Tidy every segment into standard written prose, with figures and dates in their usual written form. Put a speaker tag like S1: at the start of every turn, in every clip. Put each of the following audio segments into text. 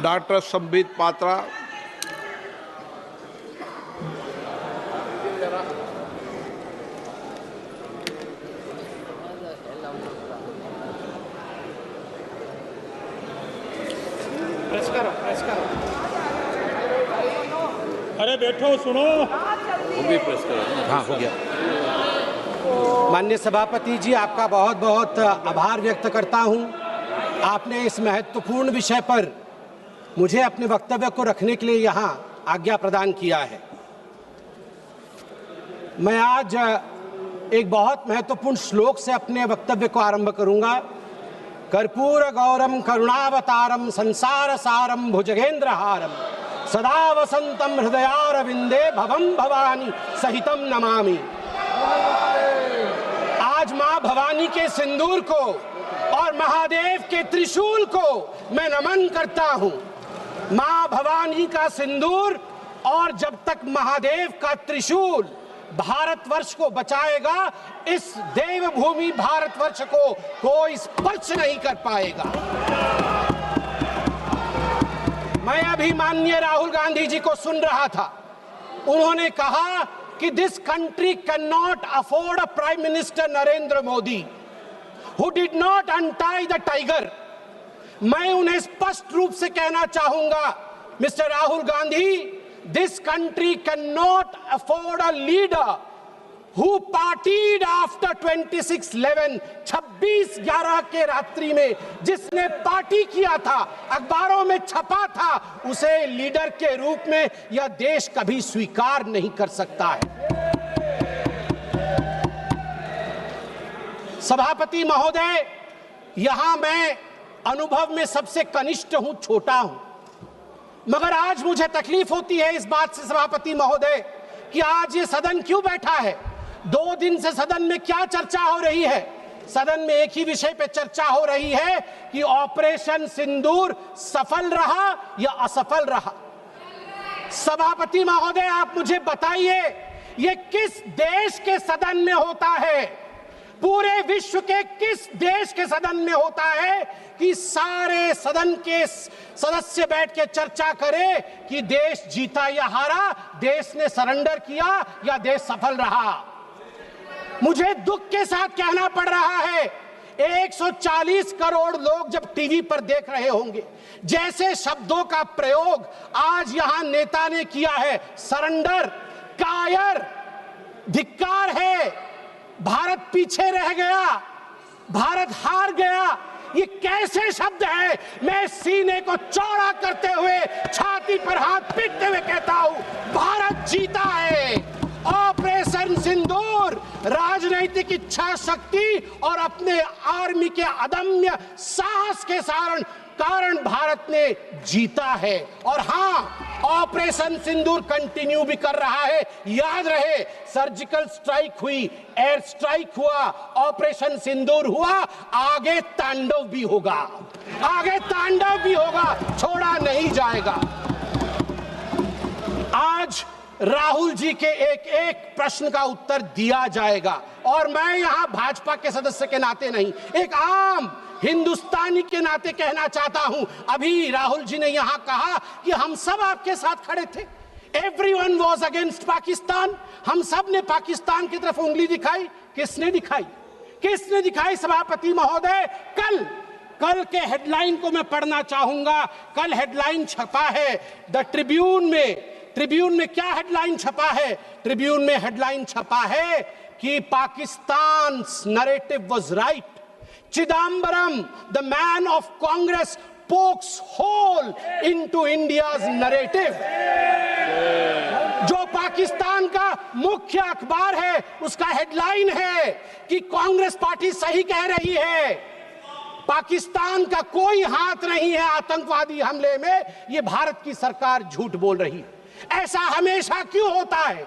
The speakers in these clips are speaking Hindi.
S1: डॉक्टर संबित पात्रा।
S2: प्रेस करो।
S3: अरे बैठो, सुनो।
S4: वो भी प्रेस करो।
S2: हाँ, हो गया। माननीय सभापति जी, आपका बहुत बहुत आभार व्यक्त करता हूं। आपने इस महत्वपूर्ण विषय पर मुझे अपने वक्तव्य को रखने के लिए यहां आज्ञा प्रदान किया है। मैं आज एक बहुत महत्वपूर्ण श्लोक से अपने वक्तव्य को आरंभ करूंगा। कर्पूर गौरम करुणावतारम संसार सारम भुजगेंद्रहारम सदा वसंतम हृदयारविंदे भवम भवानी सहितम नमामि। आज मां भवानी के सिंदूर को और महादेव के त्रिशूल को मैं नमन करता हूं। मां भवानी का सिंदूर और जब तक महादेव का त्रिशूल भारतवर्ष को बचाएगा, इस देवभूमि भारतवर्ष को कोई स्पर्श नहीं कर पाएगा। मैं अभी माननीय राहुल गांधी जी को सुन रहा था। उन्होंने कहा कि this country can not afford a prime minister Narendra Modi who did not untie the tiger. मैं उन्हें स्पष्ट रूप से कहना चाहूंगा, mister Rahul Gandhi, this country can not afford a leader who partied after 26/11 26/11 के रात्रि में जिसने पार्टी किया था, अखबारों में छपा था, उसे लीडर के रूप में यह देश कभी स्वीकार नहीं कर सकता है। सभापति महोदय, यहां मैं अनुभव में सबसे कनिष्ठ हूं, छोटा हूं, मगर आज मुझे तकलीफ होती है इस बात से सभापति महोदय कि आज ये सदन क्यों बैठा है। 2 दिन से सदन में क्या चर्चा हो रही है? सदन में एक ही विषय पे चर्चा हो रही है कि ऑपरेशन सिंदूर सफल रहा या असफल रहा। सभापति महोदय, आप मुझे बताइए, ये किस देश के सदन में होता है? पूरे विश्व के किस देश के सदन में होता है कि सारे सदन के सदस्य बैठ के चर्चा करें कि देश जीता या हारा, देश ने सरेंडर किया या देश सफल रहा? मुझे दुख के साथ कहना पड़ रहा है, 140 करोड़ लोग जब टीवी पर देख रहे होंगे, जैसे शब्दों का प्रयोग आज यहां नेता ने किया है, सरेंडर, कायर, धिक्कार है, भारत पीछे रह गया, भारत हार गया, ये कैसे शब्द है? मैं सीने को चौड़ा करते हुए, छाती पर हाथ पीटते हुए कहता हूं, भारत जीता है। ऑपरेशन सिंदूर राजनीतिक इच्छा शक्ति और अपने आर्मी के अदम्य साहस के कारण भारत ने जीता है। और हां, ऑपरेशन सिंदूर कंटिन्यू भी कर रहा है। याद रहे, सर्जिकल स्ट्राइक हुई, एयर स्ट्राइक हुआ, ऑपरेशन सिंदूर हुआ, आगे तांडव भी होगा, आगे तांडव भी होगा, छोड़ा नहीं जाएगा। आज राहुल जी के एक एक प्रश्न का उत्तर दिया जाएगा और मैं यहां भाजपा के सदस्य के नाते नहीं, एक आम हिंदुस्तानी के नाते कहना चाहता हूं। अभी राहुल जी ने यहां कहा कि हम सब आपके साथ खड़े थे, एवरीवन वाज अगेंस्ट पाकिस्तान, हम सब ने पाकिस्तान की तरफ उंगली दिखाई। किसने दिखाई? किसने दिखाई सभापति महोदय? कल के हेडलाइन को मैं पढ़ना चाहूंगा। कल हेडलाइन छपा है द ट्रिब्यून में। ट्रिब्यून में क्या हेडलाइन छपा है? ट्रिब्यून में हेडलाइन छपा है कि Pakistan narrative was right, Chidambaram the man of Congress pokes hole into India's narrative. जो पाकिस्तान का मुख्य अखबार है, उसका हेडलाइन है कि कांग्रेस पार्टी सही कह रही है, पाकिस्तान का कोई हाथ नहीं है आतंकवादी हमले में, ये भारत की सरकार झूठ बोल रही है। ऐसा हमेशा क्यों होता है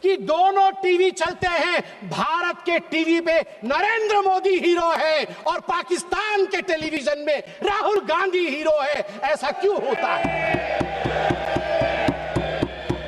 S2: कि दोनों टीवी चलते हैं, भारत के टीवी पे नरेंद्र मोदी हीरो है और पाकिस्तान के टेलीविजन में राहुल गांधी हीरो है? ऐसा क्यों होता है?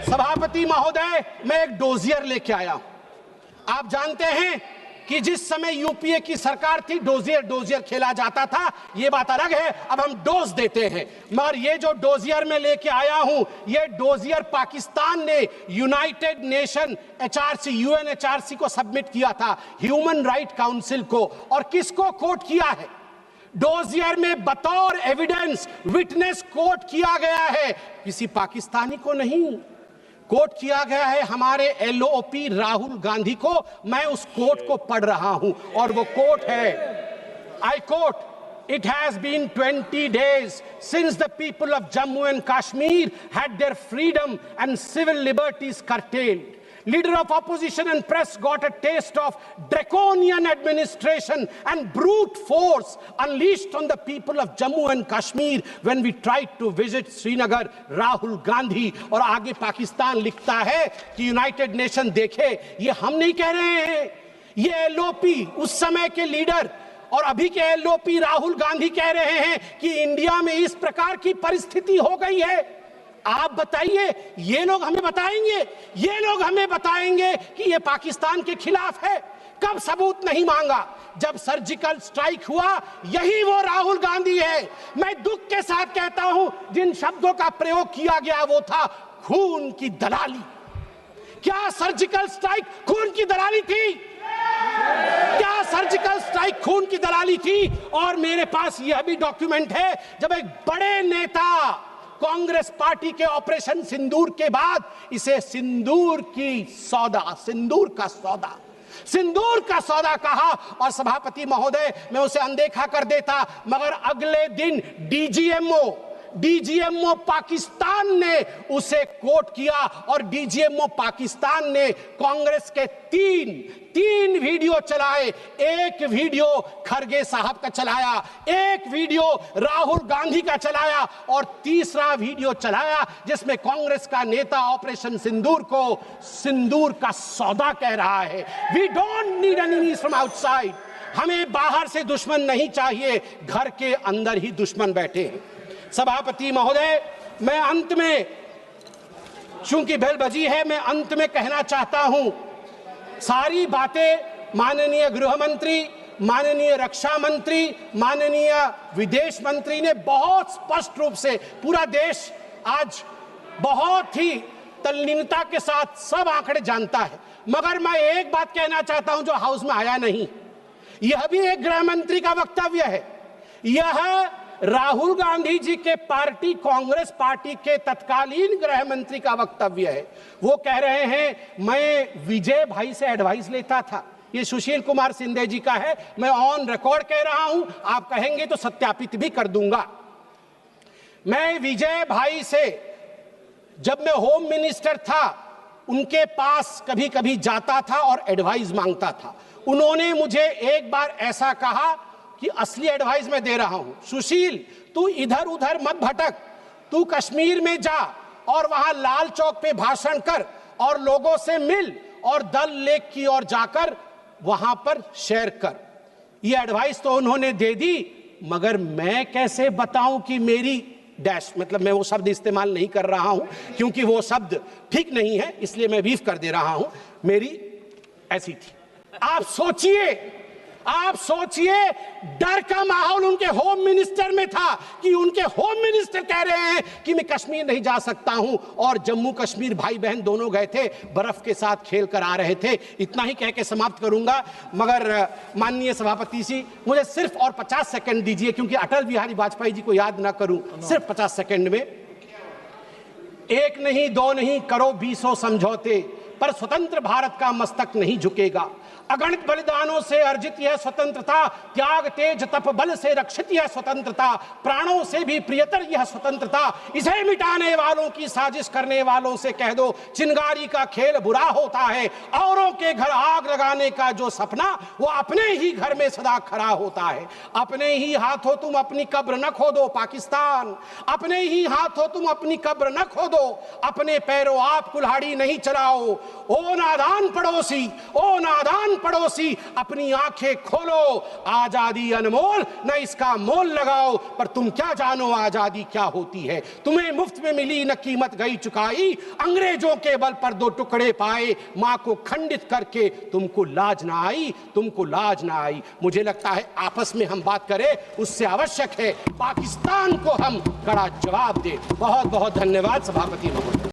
S2: सभापति महोदय, मैं एक डोजियर लेके आया हूं। आप जानते हैं कि जिस समय यूपीए की सरकार थी डोजियर खेला जाता था, ये बात अलग है, अब हम डोज देते हैं। मगर ये जो डोजियर में लेके आया हूं, ये डोजियर पाकिस्तान ने यूनाइटेड नेशन एचआरसी, यूएनएचआरसी को सबमिट किया था, ह्यूमन राइट काउंसिल को। और किसको कोट किया है? डोजियर में बतौर एविडेंस, विटनेस कोट किया गया है, किसी पाकिस्तानी को नहीं, कोट किया गया है हमारे एलओपी राहुल गांधी को। मैं उस कोट को पढ़ रहा हूं और वो कोट है, I quote, It has been 20 days since the people of Jammu and Kashmir had their freedom and civil liberties curtailed. Leader of opposition and press got a taste of draconian administration and brute force unleashed on the people of Jammu and Kashmir when we tried to visit Srinagar. Rahul Gandhi। और आगे पाकिस्तान लिखता है कि यूनाइटेड नेशन देखे, ये हम नहीं कह रहे हैं, ये एलओपी उस समय के लीडर और अभी के एलओपी राहुल गांधी कह रहे हैं कि इंडिया में इस प्रकार की परिस्थिति हो गई है। आप बताइए, ये लोग हमें बताएंगे, ये लोग हमें बताएंगे कि ये पाकिस्तान के खिलाफ है? कब सबूत नहीं मांगा? जब सर्जिकल स्ट्राइक हुआ, यही वो राहुल गांधी है। मैं दुख के साथ कहता हूं, जिन शब्दों का प्रयोग किया गया वो था खून की दलाली। क्या सर्जिकल स्ट्राइक खून की दलाली थी? क्या सर्जिकल स्ट्राइक खून की दलाली थी? और मेरे पास यह भी डॉक्यूमेंट है, जब एक बड़े नेता कांग्रेस पार्टी के ऑपरेशन सिंदूर के बाद इसे सिंदूर का सौदा कहा और सभापति महोदय मैं उसे अनदेखा कर देता, मगर अगले दिन डीजीएमओ पाकिस्तान ने उसे कोट किया और डीजीएमओ पाकिस्तान ने कांग्रेस के तीन वीडियो चलाए। एक वीडियो खरगे साहब का चलाया, एक वीडियो राहुल गांधी का चलाया और तीसरा वीडियो चलाया जिसमें कांग्रेस का नेता ऑपरेशन सिंदूर को सिंदूर का सौदा कह रहा है। We don't need enemies from outside. हमें बाहर से दुश्मन नहीं चाहिए, घर के अंदर ही दुश्मन बैठे हैं। सभापति महोदय, मैं अंत में, चूंकि बेल बजी है, मैं अंत में कहना चाहता हूं, सारी बातें माननीय गृह मंत्री, माननीय रक्षा मंत्री, माननीय विदेश मंत्री ने बहुत स्पष्ट रूप से, पूरा देश आज बहुत ही तल्लीनता के साथ सब आंकड़े जानता है। मगर मैं एक बात कहना चाहता हूं जो हाउस में आया नहीं, यह भी एक गृह मंत्री का वक्तव्य है। यह राहुल गांधी जी के पार्टी कांग्रेस पार्टी के तत्कालीन गृह मंत्री का वक्तव्य है। वो कह रहे हैं मैं विजय भाई से एडवाइस लेता था। ये सुशील कुमार सिंधे जी का है, मैं ऑन रिकॉर्ड कह रहा हूं, आप कहेंगे तो सत्यापित भी कर दूंगा। मैं विजय भाई से, जब मैं होम मिनिस्टर था, उनके पास कभी कभी जाता था और एडवाइस मांगता था। उन्होंने मुझे एक बार ऐसा कहा कि असली एडवाइस मैं दे रहा हूं, सुशील तू इधर उधर मत भटक, तू कश्मीर में जा और वहां लाल चौक पे भाषण कर और लोगों से मिल और दल लेक की ओर जाकर वहां पर शेयर कर। ये एडवाइस तो उन्होंने दे दी, मगर मैं कैसे बताऊं कि मेरी डैश, मतलब मैं वो शब्द इस्तेमाल नहीं कर रहा हूं क्योंकि वो शब्द ठीक नहीं है, इसलिए मैं बीफ कर दे रहा हूं, मेरी ऐसी थी। आप सोचिए डर का माहौल उनके होम मिनिस्टर में था कि उनके होम मिनिस्टर कह रहे हैं कि मैं कश्मीर नहीं जा सकता हूं, और जम्मू कश्मीर भाई बहन दोनों गए थे, बर्फ के साथ खेल कर आ रहे थे। इतना ही कह के समाप्त करूंगा, मगर माननीय सभापति जी मुझे सिर्फ और 50 सेकंड दीजिए, क्योंकि अटल बिहारी वाजपेयी जी को याद ना करूं, सिर्फ 50 सेकंड में। एक नहीं दो नहीं करो 20 समझौते, पर स्वतंत्र भारत का मस्तक नहीं झुकेगा। अगणित बलिदानों से अर्जित यह स्वतंत्रता, त्याग तेज तप बल से रक्षित यह स्वतंत्रता, प्राणों से भी प्रियतर यह स्वतंत्रता। इसे मिटाने वालों की साजिश करने वालों से कह दो, चिंगारी का खेल बुरा होता है। औरों के घर आग लगाने का जो सपना, वो अपने ही घर में सदा खड़ा होता है। अपने ही हाथों तुम अपनी कब्र न खोदो पाकिस्तान, अपने ही हाथों तुम अपनी कब्र न खोदो, अपने पैरों आप कुल्हाड़ी नहीं चलाओ। ओ नादान पड़ोसी, ओ नादान पड़ोसी अपनी आंखें खोलो, आजादी अनमोल न इसका मोल लगाओ, पर तुम क्या जानो आजादी क्या होती है। तुम्हें मुफ्त में मिली न कीमत गई चुकाई, अंग्रेजों के बल पर 2 टुकड़े पाए, मां को खंडित करके तुमको लाज ना आई, तुमको लाज ना आई। मुझे लगता है आपस में हम बात करें, उससे आवश्यक है पाकिस्तान को हम कड़ा जवाब दें। बहुत बहुत धन्यवाद सभापति महोदय।